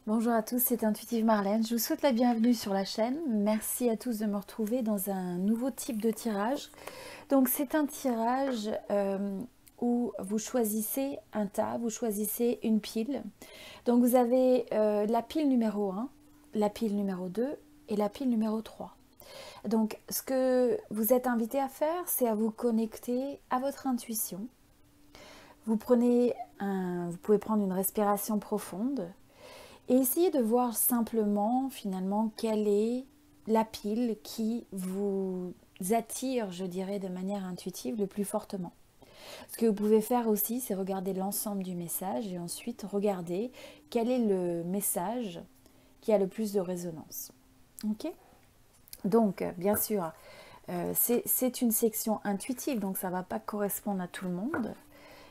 Bonjour à tous, c'est Intuitive Marlène. Je vous souhaite la bienvenue sur la chaîne. Merci à tous de me retrouver dans un nouveau type de tirage. Donc c'est un tirage où vous choisissez un tas, vous choisissez une pile. Donc vous avez la pile numéro 1, la pile numéro 2 et la pile numéro 3. Donc ce que vous êtes invité à faire, c'est à vous connecter à votre intuition. Vous pouvez prendre une respiration profonde. Et essayez de voir simplement, finalement, quelle est la pile qui vous attire, je dirais, de manière intuitive le plus fortement. Ce que vous pouvez faire aussi, c'est regarder l'ensemble du message et ensuite regarder quel est le message qui a le plus de résonance. Ok ? Donc, bien sûr, c'est une section intuitive, donc ça ne va pas correspondre à tout le monde.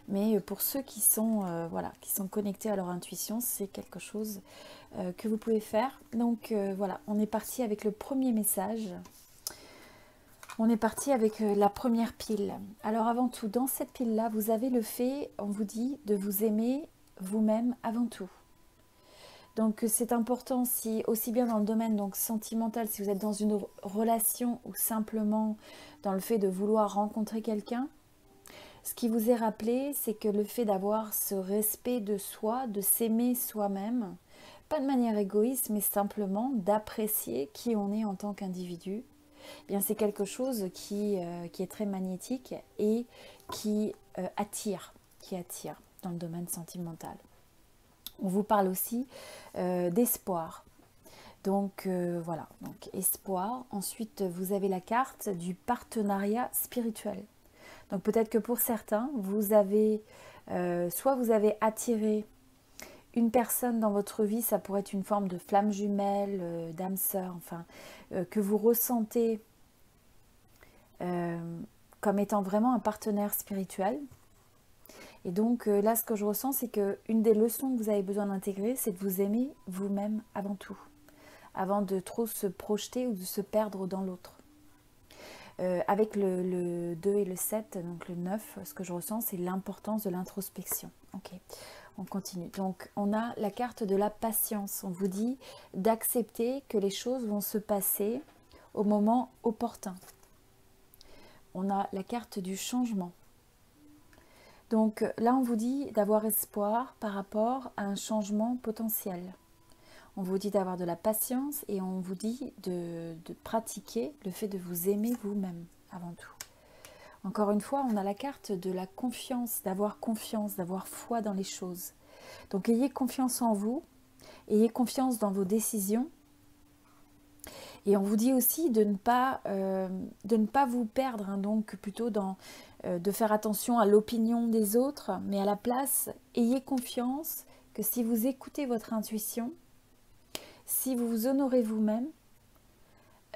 Mais pour ceux qui sont, qui sont connectés à leur intuition, c'est quelque chose que vous pouvez faire. Donc voilà, on est parti avec le premier message. On est parti avec la première pile. Alors avant tout, dans cette pile-là, vous avez le fait, on vous dit, de vous aimer vous-même avant tout. Donc c'est important, si aussi bien dans le domaine donc sentimental, si vous êtes dans une relation ou simplement dans le fait de vouloir rencontrer quelqu'un, ce qui vous est rappelé, c'est que le fait d'avoir ce respect de soi, de s'aimer soi-même, pas de manière égoïste, mais simplement d'apprécier qui on est en tant qu'individu, eh bien c'est quelque chose qui est très magnétique et qui attire dans le domaine sentimental. On vous parle aussi d'espoir. Donc voilà, donc espoir. Ensuite, vous avez la carte du partenariat spirituel. Donc peut-être que pour certains, soit vous avez attiré une personne dans votre vie, ça pourrait être une forme de flamme jumelle, d'âme sœur, enfin, que vous ressentez comme étant vraiment un partenaire spirituel. Et donc là, ce que je ressens, c'est qu'une des leçons que vous avez besoin d'intégrer, c'est de vous aimer vous-même avant tout, avant de trop se projeter ou de se perdre dans l'autre. Avec le 2 et le 7, donc le 9, ce que je ressens, c'est l'importance de l'introspection. Ok, on continue. Donc, on a la carte de la patience. On vous dit d'accepter que les choses vont se passer au moment opportun. On a la carte du changement. Donc là, on vous dit d'avoir espoir par rapport à un changement potentiel. On vous dit d'avoir de la patience et on vous dit de pratiquer le fait de vous aimer vous-même avant tout. Encore une fois, on a la carte de la confiance, d'avoir foi dans les choses. Donc ayez confiance en vous, ayez confiance dans vos décisions. Et on vous dit aussi de ne pas vous perdre, hein, donc plutôt de faire attention à l'opinion des autres, mais à la place, ayez confiance que si vous écoutez votre intuition, si vous vous honorez vous-même,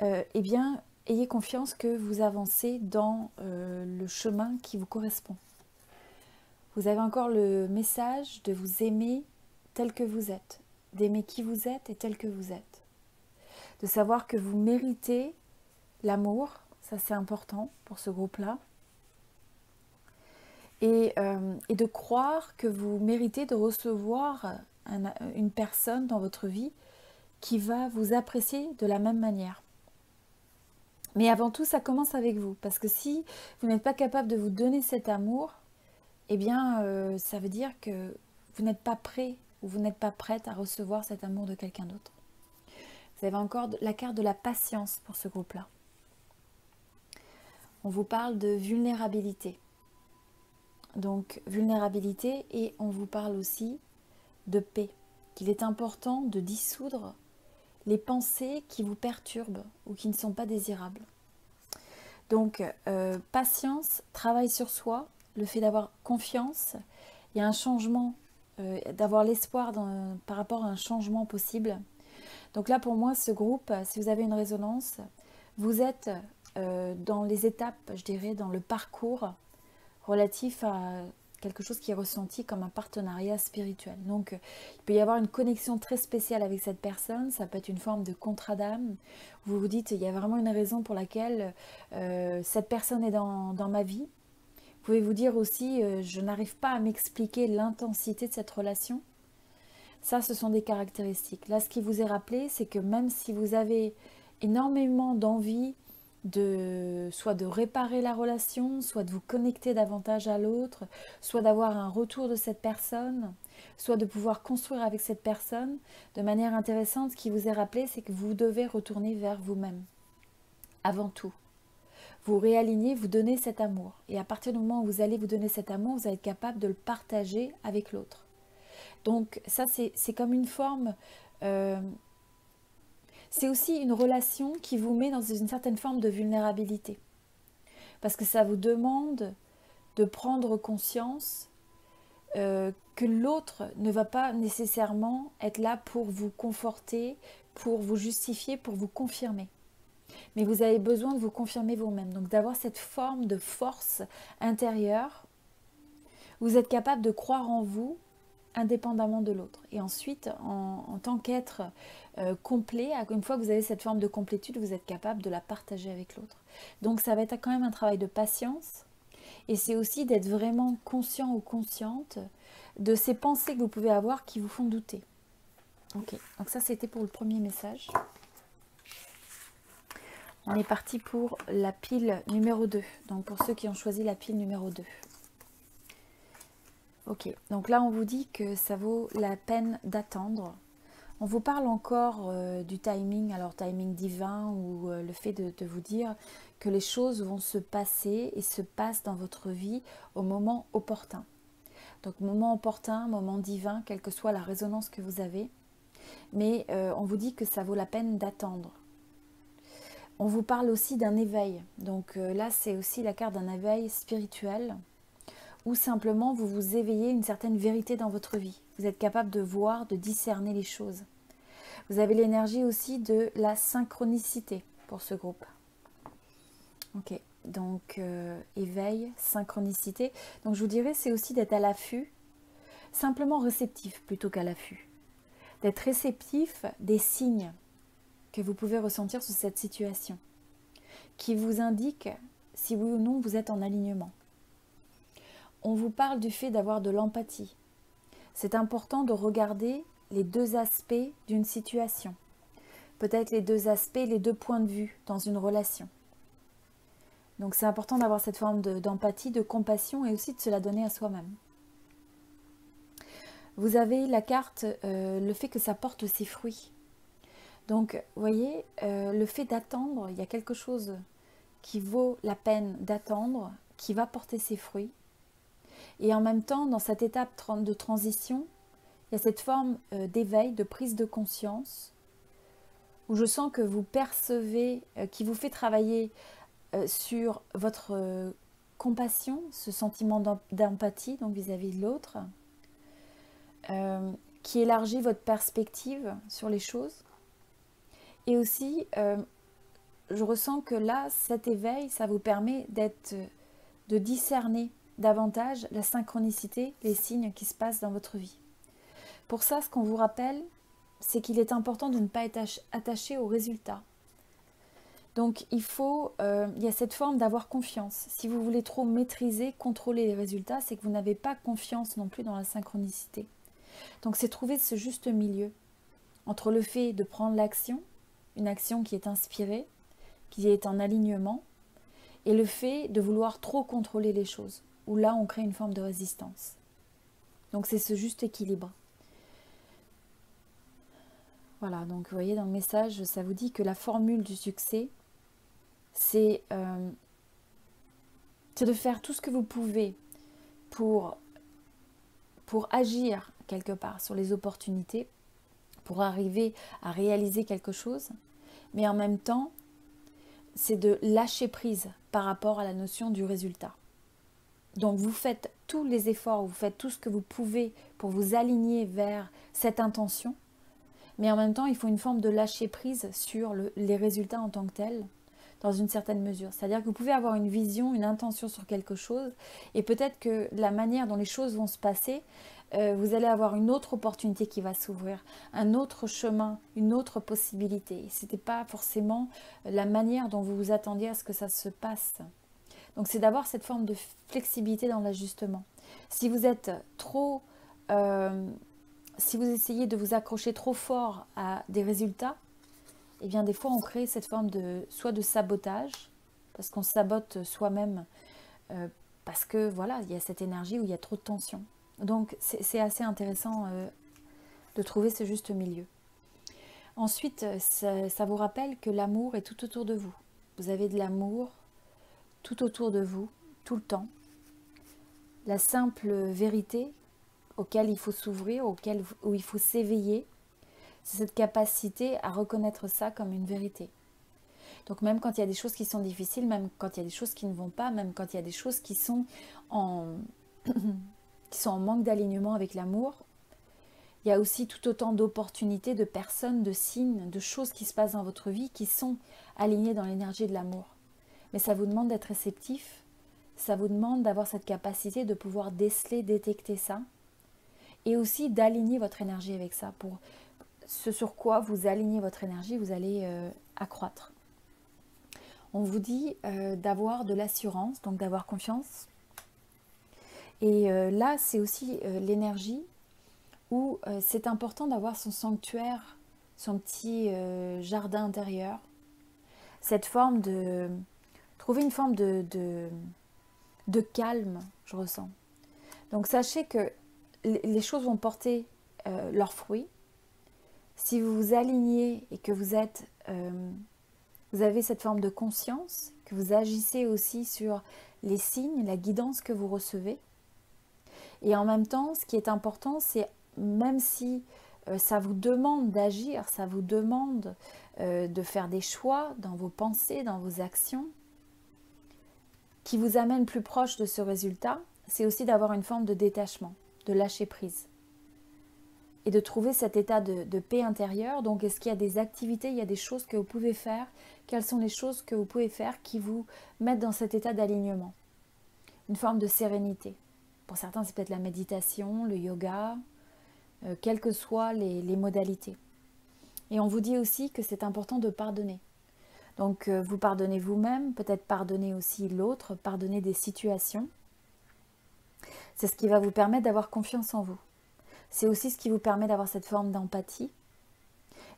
eh bien, ayez confiance que vous avancez dans le chemin qui vous correspond. Vous avez encore le message de vous aimer tel que vous êtes, d'aimer qui vous êtes et tel que vous êtes. De savoir que vous méritez l'amour, ça c'est important pour ce groupe-là. Et de croire que vous méritez de recevoir une personne dans votre vie qui va vous apprécier de la même manière. Mais avant tout, ça commence avec vous. Parce que si vous n'êtes pas capable de vous donner cet amour, eh bien, ça veut dire que vous n'êtes pas prêt ou vous n'êtes pas prête à recevoir cet amour de quelqu'un d'autre. Vous avez encore la carte de la patience pour ce groupe-là. On vous parle de vulnérabilité. Donc, vulnérabilité, et on vous parle aussi de paix. Qu'il est important de dissoudre les pensées qui vous perturbent ou qui ne sont pas désirables. Donc, patience, travail sur soi, le fait d'avoir confiance, il y a un changement, d'avoir l'espoir par rapport à un changement possible. Donc là, pour moi, ce groupe, si vous avez une résonance, vous êtes dans les étapes, je dirais, dans le parcours relatif à quelque chose qui est ressenti comme un partenariat spirituel. Donc, il peut y avoir une connexion très spéciale avec cette personne. Ça peut être une forme de contrat d'âme. Vous vous dites, il y a vraiment une raison pour laquelle cette personne est dans ma vie. pouvez vous dire aussi, je n'arrive pas à m'expliquer l'intensité de cette relation. Ça, ce sont des caractéristiques. Là, ce qui vous est rappelé, c'est que même si vous avez énormément d'envie soit de réparer la relation, soit de vous connecter davantage à l'autre, soit d'avoir un retour de cette personne, soit de pouvoir construire avec cette personne, de manière intéressante, ce qui vous est rappelé, c'est que vous devez retourner vers vous-même, avant tout. Vous réalignez, vous donnez cet amour. Et à partir du moment où vous allez vous donner cet amour, vous allez être capable de le partager avec l'autre. Donc ça, c'est comme une forme... c'est aussi une relation qui vous met dans une certaine forme de vulnérabilité. Parce que ça vous demande de prendre conscience que l'autre ne va pas nécessairement être là pour vous conforter, pour vous justifier, pour vous confirmer. Mais vous avez besoin de vous confirmer vous-même. Donc d'avoir cette forme de force intérieure, vous êtes capable de croire en vous indépendamment de l'autre. Et ensuite, en tant qu'être complet, une fois que vous avez cette forme de complétude, vous êtes capable de la partager avec l'autre. Donc ça va être quand même un travail de patience. Et c'est aussi d'être vraiment conscient ou consciente de ces pensées que vous pouvez avoir qui vous font douter. Ok, donc ça c'était pour le premier message. On est parti pour la pile numéro 2. Donc pour ceux qui ont choisi la pile numéro 2. Ok, donc là on vous dit que ça vaut la peine d'attendre. On vous parle encore du timing, alors timing divin ou le fait de vous dire que les choses vont se passer et se passent dans votre vie au moment opportun. Donc moment opportun, moment divin, quelle que soit la résonance que vous avez. Mais on vous dit que ça vaut la peine d'attendre. On vous parle aussi d'un éveil. Donc là c'est aussi la carte d'un éveil spirituel. Ou simplement vous vous éveillez une certaine vérité dans votre vie. Vous êtes capable de voir, de discerner les choses. Vous avez l'énergie aussi de la synchronicité pour ce groupe. Ok, donc éveil, synchronicité. Donc je vous dirais c'est aussi d'être à l'affût, simplement réceptif plutôt qu'à l'affût. D'être réceptif des signes que vous pouvez ressentir sur cette situation, qui vous indiquent si oui ou non vous êtes en alignement. On vous parle du fait d'avoir de l'empathie. C'est important de regarder les deux aspects d'une situation. Peut-être les deux aspects, les deux points de vue dans une relation. Donc c'est important d'avoir cette forme d'empathie, de compassion et aussi de se la donner à soi-même. Vous avez la carte, le fait que ça porte ses fruits. Donc vous voyez, le fait d'attendre, il y a quelque chose qui vaut la peine d'attendre, qui va porter ses fruits. Et en même temps, dans cette étape de transition, il y a cette forme d'éveil, de prise de conscience, où je sens que vous percevez, qui vous fait travailler sur votre compassion, ce sentiment d'empathie donc vis-à-vis de l'autre, qui élargit votre perspective sur les choses. Et aussi, je ressens que là, cet éveil, ça vous permet de discerner davantage la synchronicité, les signes qui se passent dans votre vie. Pour ça, ce qu'on vous rappelle, c'est qu'il est important de ne pas être attaché aux résultats. Donc il y a cette forme d'avoir confiance. Si vous voulez trop maîtriser, contrôler les résultats, c'est que vous n'avez pas confiance non plus dans la synchronicité. Donc c'est trouver ce juste milieu entre le fait de prendre l'action, une action qui est inspirée, qui est en alignement, et le fait de vouloir trop contrôler les choses, où là on crée une forme de résistance. Donc c'est ce juste équilibre. Voilà, donc vous voyez dans le message, ça vous dit que la formule du succès, c'est de faire tout ce que vous pouvez pour agir quelque part sur les opportunités, pour arriver à réaliser quelque chose, mais en même temps, c'est de lâcher prise par rapport à la notion du résultat. Donc vous faites tous les efforts, vous faites tout ce que vous pouvez pour vous aligner vers cette intention, mais en même temps, il faut une forme de lâcher prise sur les résultats en tant que tels, dans une certaine mesure. C'est-à-dire que vous pouvez avoir une vision, une intention sur quelque chose, et peut-être que la manière dont les choses vont se passer, vous allez avoir une autre opportunité qui va s'ouvrir, un autre chemin, une autre possibilité. Ce n'était pas forcément la manière dont vous vous attendiez à ce que ça se passe. Donc c'est d'avoir cette forme de flexibilité dans l'ajustement. Si vous êtes trop, si vous essayez de vous accrocher trop fort à des résultats, eh bien des fois on crée cette forme de soit de sabotage, parce qu'on sabote soi-même, parce que voilà, il y a cette énergie où il y a trop de tension. Donc c'est assez intéressant de trouver ce juste milieu. Ensuite, ça vous rappelle que l'amour est tout autour de vous. Vous avez de l'amour tout autour de vous, tout le temps. La simple vérité auquel il faut s'ouvrir, où il faut s'éveiller, c'est cette capacité à reconnaître ça comme une vérité. Donc même quand il y a des choses qui sont difficiles, même quand il y a des choses qui ne vont pas, même quand il y a des choses qui sont en manque d'alignement avec l'amour, il y a aussi tout autant d'opportunités, de personnes, de signes, de choses qui se passent dans votre vie qui sont alignées dans l'énergie de l'amour. Mais ça vous demande d'être réceptif, ça vous demande d'avoir cette capacité de pouvoir déceler, détecter ça, et aussi d'aligner votre énergie avec ça. Pour ce sur quoi vous alignez votre énergie, vous allez accroître. On vous dit d'avoir de l'assurance, donc d'avoir confiance. Et là, c'est aussi l'énergie où c'est important d'avoir son sanctuaire, son petit jardin intérieur. Cette forme de... Trouver une forme de calme, je ressens. Donc sachez que les choses vont porter leurs fruits. Si vous vous alignez et que vous avez cette forme de conscience, que vous agissez aussi sur les signes, la guidance que vous recevez. Et en même temps, ce qui est important, c'est même si ça vous demande d'agir, ça vous demande de faire des choix dans vos pensées, dans vos actions, qui vous amènent plus proche de ce résultat, c'est aussi d'avoir une forme de détachement, de lâcher prise. Et de trouver cet état de paix intérieure. Donc, est-ce qu'il y a des activités, il y a des choses que vous pouvez faire? Quelles sont les choses que vous pouvez faire qui vous mettent dans cet état d'alignement? Une forme de sérénité. Pour certains, c'est peut-être la méditation, le yoga, quelles que soient les modalités. Et on vous dit aussi que c'est important de pardonner. Donc, vous pardonnez vous-même, peut-être pardonner aussi l'autre, pardonner des situations. C'est ce qui va vous permettre d'avoir confiance en vous. C'est aussi ce qui vous permet d'avoir cette forme d'empathie.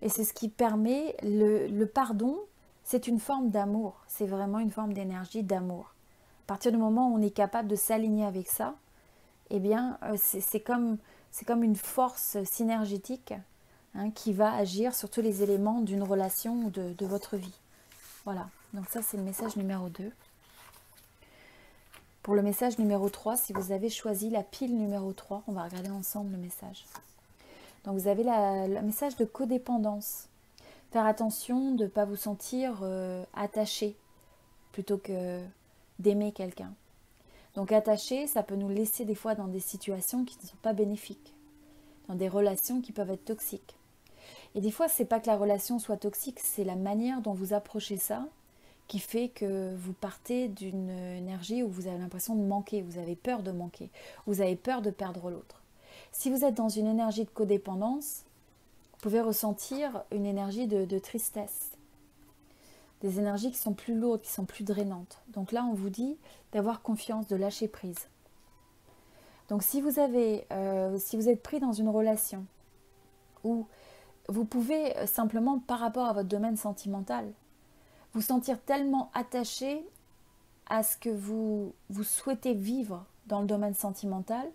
Et c'est ce qui permet, le pardon, c'est une forme d'amour. C'est vraiment une forme d'énergie, d'amour. À partir du moment où on est capable de s'aligner avec ça, eh bien, c'est comme une force synergétique qui va agir sur tous les éléments d'une relation ou de votre vie. Voilà, donc ça c'est le message numéro 2. Pour le message numéro 3, si vous avez choisi la pile numéro 3, on va regarder ensemble le message. Donc vous avez le message de codépendance. Faire attention de ne pas vous sentir attaché plutôt que d'aimer quelqu'un. Donc attaché, ça peut nous laisser des fois dans des situations qui ne sont pas bénéfiques, dans des relations qui peuvent être toxiques. Et des fois, ce n'est pas que la relation soit toxique, c'est la manière dont vous approchez ça qui fait que vous partez d'une énergie où vous avez l'impression de manquer, vous avez peur de manquer, vous avez peur de perdre l'autre. Si vous êtes dans une énergie de codépendance, vous pouvez ressentir une énergie de tristesse, des énergies qui sont plus lourdes, qui sont plus drainantes. Donc là, on vous dit d'avoir confiance, de lâcher prise. Donc si vous êtes pris dans une relation où vous pouvez simplement, par rapport à votre domaine sentimental, vous sentir tellement attaché à ce que vous souhaitez vivre dans le domaine sentimental,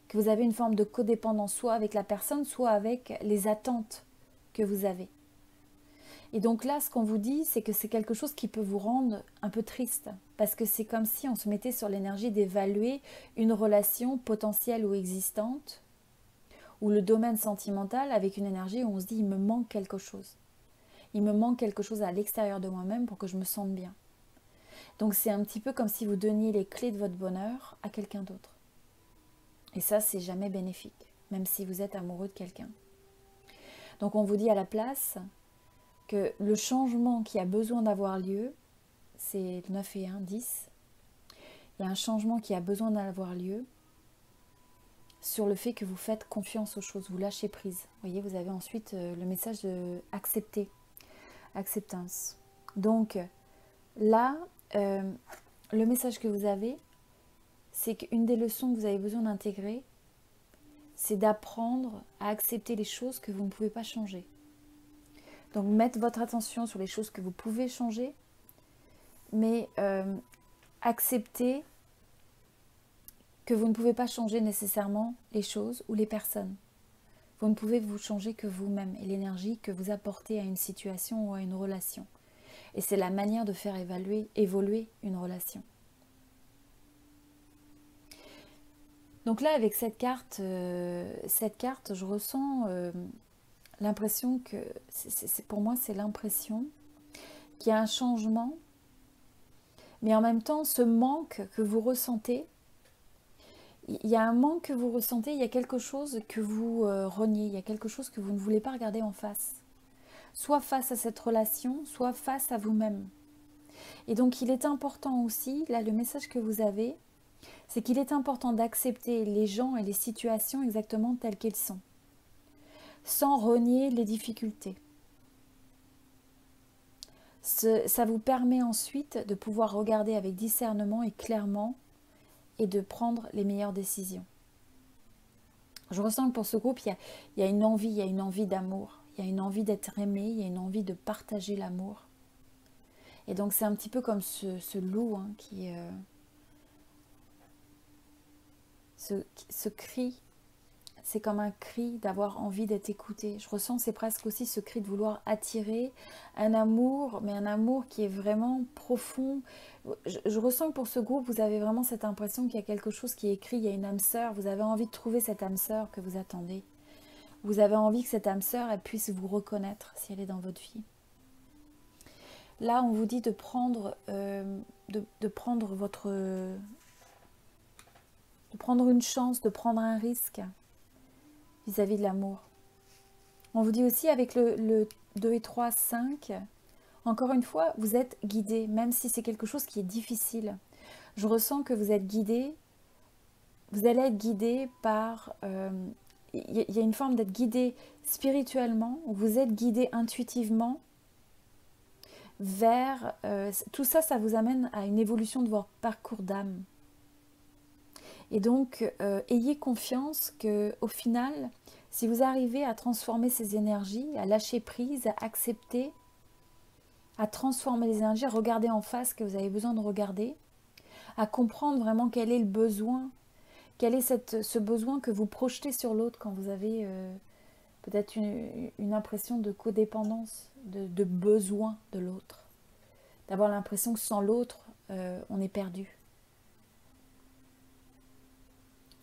que vous avez une forme de codépendance soit avec la personne, soit avec les attentes que vous avez. Et donc là, ce qu'on vous dit, c'est que c'est quelque chose qui peut vous rendre un peu triste, parce que c'est comme si on se mettait sur l'énergie d'évaluer une relation potentielle ou existante, ou le domaine sentimental avec une énergie où on se dit « il me manque quelque chose ». Il me manque quelque chose à l'extérieur de moi-même pour que je me sente bien. Donc c'est un petit peu comme si vous donniez les clés de votre bonheur à quelqu'un d'autre. Et ça, c'est jamais bénéfique, même si vous êtes amoureux de quelqu'un. Donc on vous dit à la place que le changement qui a besoin d'avoir lieu, c'est 9 et 1, 10. Il y a un changement qui a besoin d'avoir lieu sur le fait que vous faites confiance aux choses, vous lâchez prise. Vous voyez, vous avez ensuite le message de accepter. Acceptance. Donc là, le message que vous avez, c'est qu'une des leçons que vous avez besoin d'intégrer, c'est d'apprendre à accepter les choses que vous ne pouvez pas changer. Donc mettre votre attention sur les choses que vous pouvez changer, mais accepter que vous ne pouvez pas changer nécessairement les choses ou les personnes. Vous ne pouvez vous changer que vous-même et l'énergie que vous apportez à une situation ou à une relation. Et c'est la manière de faire évoluer une relation. Donc là, avec cette carte, je ressens l'impression que, pour moi, c'est l'impression qu'il y a un changement, mais en même temps, ce manque que vous ressentez, il y a un manque que vous ressentez, il y a quelque chose que vous reniez, il y a quelque chose que vous ne voulez pas regarder en face. Soit face à cette relation, soit face à vous-même. Et donc, il est important aussi, là, le message que vous avez, c'est qu'il est important d'accepter les gens et les situations exactement telles qu'elles sont, sans renier les difficultés. Ça vous permet ensuite de pouvoir regarder avec discernement et clairement et de prendre les meilleures décisions. Je ressens que pour ce groupe, il y a une envie d'amour, il y a une envie d'être aimé, il y a une envie de partager l'amour. Et donc c'est un petit peu comme ce loup qui... Ce cri, c'est comme un cri d'avoir envie d'être écouté. Je ressens, c'est presque aussi ce cri de vouloir attirer un amour, mais un amour qui est vraiment profond. Je ressens que pour ce groupe, vous avez vraiment cette impression qu'il y a quelque chose qui est écrit, il y a une âme sœur. Vous avez envie de trouver cette âme sœur que vous attendez. Vous avez envie que cette âme sœur, elle puisse vous reconnaître si elle est dans votre vie. Là, on vous dit de prendre, de prendre une chance, de prendre un risque vis-à-vis de l'amour. On vous dit aussi avec le 2 et 3, 5, encore une fois, vous êtes guidé, même si c'est quelque chose qui est difficile. Je ressens que vous êtes guidé, vous allez être guidé par... il y a une forme d'être guidé spirituellement, vous êtes guidé intuitivement vers... tout ça, ça vous amène à une évolution de votre parcours d'âme. Et donc, ayez confiance qu'au final, si vous arrivez à transformer ces énergies, à lâcher prise, à accepter, à transformer les énergies, à regarder en face ce que vous avez besoin de regarder, à comprendre vraiment quel est le besoin, quel est ce besoin que vous projetez sur l'autre quand vous avez peut-être une impression de codépendance, de besoin de l'autre. D'avoir l'impression que sans l'autre, on est perdu.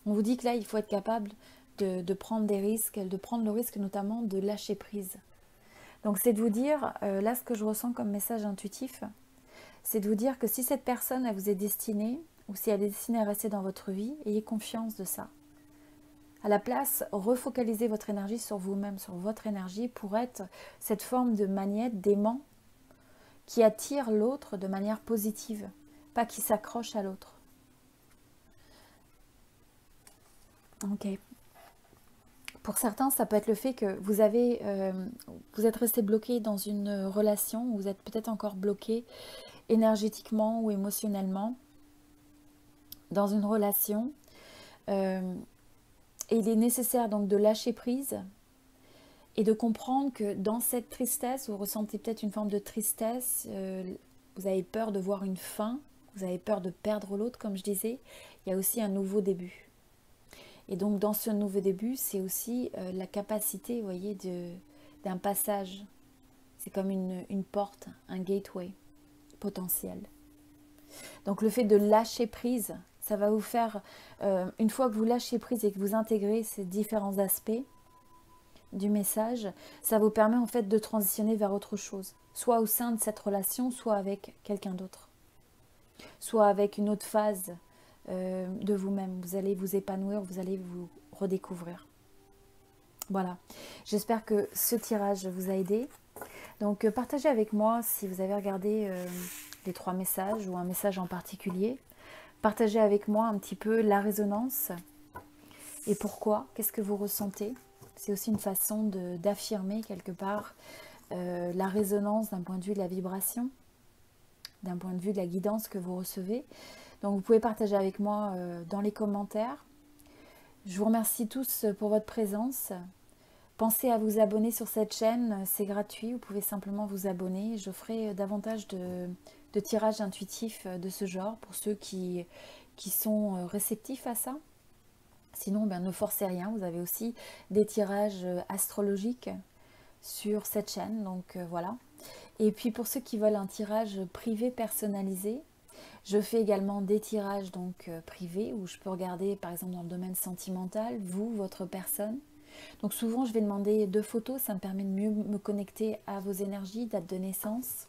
On vous dit que là, il faut être capable de prendre des risques, de prendre le risque notamment de lâcher prise. Donc c'est de vous dire, là ce que je ressens comme message intuitif, c'est de vous dire que si cette personne, elle vous est destinée, ou si elle est destinée à rester dans votre vie, ayez confiance de ça. À la place, refocalisez votre énergie sur vous-même, sur votre énergie, pour être cette forme de magnète, d'aimant, qui attire l'autre de manière positive, pas qui s'accroche à l'autre. Ok. Pour certains, ça peut être le fait que vous êtes resté bloqué dans une relation, ou vous êtes peut-être encore bloqué énergétiquement ou émotionnellement dans une relation. Et il est nécessaire donc de lâcher prise et de comprendre que dans cette tristesse, vous ressentez peut-être une forme de tristesse, vous avez peur de voir une fin, vous avez peur de perdre l'autre, comme je disais, il y a aussi un nouveau début. Et donc dans ce nouveau début, c'est aussi la capacité, vous voyez, d'un passage. C'est comme une porte, un gateway potentiel. Donc le fait de lâcher prise, ça va vous faire, une fois que vous lâchez prise et que vous intégrez ces différents aspects du message, ça vous permet en fait de transitionner vers autre chose. Soit au sein de cette relation, soit avec quelqu'un d'autre. Soit avec une autre phase de vous-même. Vous allez vous épanouir, vous allez vous redécouvrir. Voilà. J'espère que ce tirage vous a aidé. Donc partagez avec moi si vous avez regardé les 3 messages ou un message en particulier. Partagez avec moi un petit peu la résonance et pourquoi, qu'est-ce que vous ressentez. C'est aussi une façon d'affirmer quelque part la résonance d'un point de vue de la vibration. d'un point de vue de la guidance que vous recevez. Donc vous pouvez partager avec moi dans les commentaires. Je vous remercie tous pour votre présence. Pensez à vous abonner sur cette chaîne, c'est gratuit, vous pouvez simplement vous abonner. Je ferai davantage de tirages intuitifs de ce genre pour ceux qui sont réceptifs à ça. Sinon, ben, ne forcez rien, vous avez aussi des tirages astrologiques sur cette chaîne, donc voilà. Et puis pour ceux qui veulent un tirage privé personnalisé, je fais également des tirages donc privés où je peux regarder par exemple dans le domaine sentimental, vous, votre personne. Donc souvent je vais demander 2 photos, ça me permet de mieux me connecter à vos énergies, date de naissance.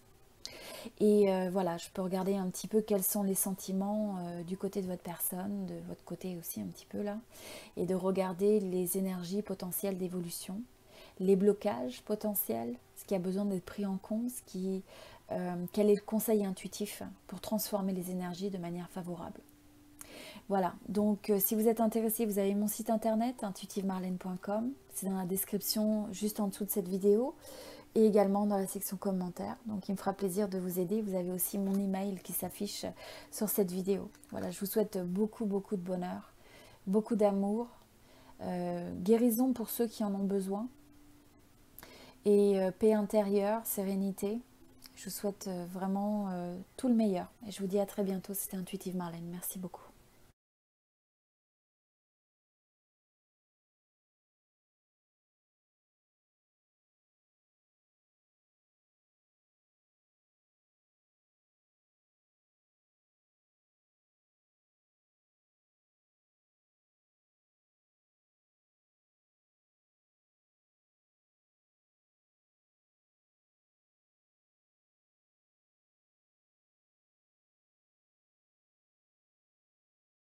Et voilà, je peux regarder un petit peu quels sont les sentiments du côté de votre personne, de votre côté aussi un petit peu là, et de regarder les énergies potentielles d'évolution, les blocages potentiels, ce qui a besoin d'être pris en compte, quel est le conseil intuitif pour transformer les énergies de manière favorable. Voilà, donc si vous êtes intéressé, vous avez mon site internet intuitivemarlène.com, c'est dans la description juste en dessous de cette vidéo et également dans la section commentaires. Donc il me fera plaisir de vous aider. Vous avez aussi mon email qui s'affiche sur cette vidéo. Voilà, je vous souhaite beaucoup de bonheur, beaucoup d'amour, guérison pour ceux qui en ont besoin et paix intérieure, sérénité. Je vous souhaite vraiment tout le meilleur et je vous dis à très bientôt. C'était Intuitive Marlène. Merci beaucoup.